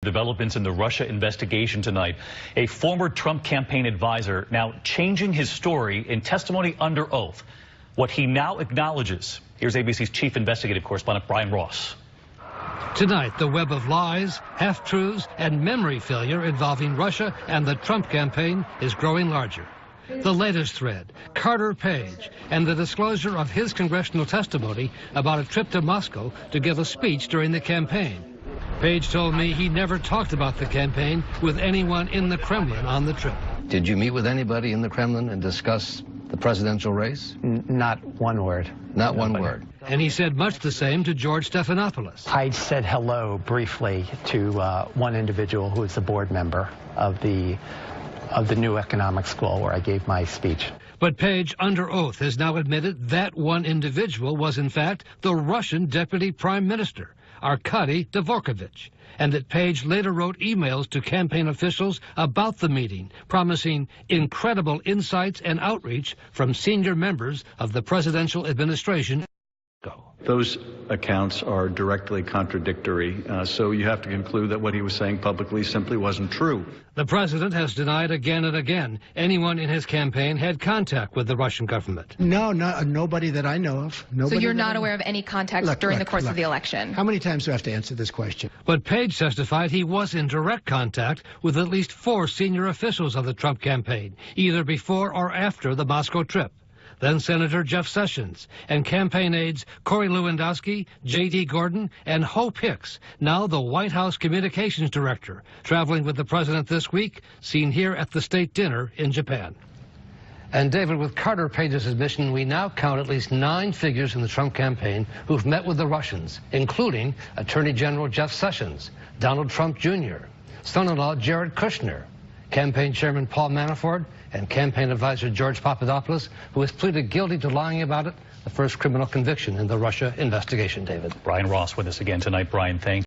developments in the Russia investigation tonight. A former Trump campaign advisor now changing his story in testimony under oath. What he now acknowledges. Here's ABC's chief investigative correspondent Brian Ross. Tonight, the web of lies, half-truths, and memory failure involving Russia and the Trump campaign is growing larger. The latest thread, Carter Page, and the disclosure of his congressional testimony about a trip to Moscow to give a speech during the campaign. Page told me he never talked about the campaign with anyone in the Kremlin on the trip. Did you meet with anybody in the Kremlin and discuss the presidential race? Not one word. Not one word. And he said much the same to George Stephanopoulos. I said hello briefly to one individual who is a board member of the new economic school where I gave my speech. But Page, under oath, has now admitted that one individual was in fact the Russian deputy prime minister, Arkady Dvorkovich, and that Page later wrote emails to campaign officials about the meeting, promising incredible insights and outreach from senior members of the presidential administration. Those accounts are directly contradictory, so you have to conclude that what he was saying publicly simply wasn't true. The president has denied again and again anyone in his campaign had contact with the Russian government. No, nobody that I know of. Nobody. So you're not aware of any contact during the course of the election? How many times do I have to answer this question? But Page testified he was in direct contact with at least 4 senior officials of the Trump campaign, either before or after the Moscow trip. Then Senator Jeff Sessions and campaign aides Corey Lewandowski, J.D. Gordon, and Hope Hicks, now the White House communications director, traveling with the president this week, seen here at the state dinner in Japan. And David, with Carter Page's admission, we now count at least 9 figures in the Trump campaign who've met with the Russians, including Attorney General Jeff Sessions, Donald Trump Jr., son-in-law Jared Kushner, campaign chairman Paul Manafort, and campaign advisor George Papadopoulos, who has pleaded guilty to lying about it, the first criminal conviction in the Russia investigation, David. Brian Ross with us again tonight. Brian, thanks.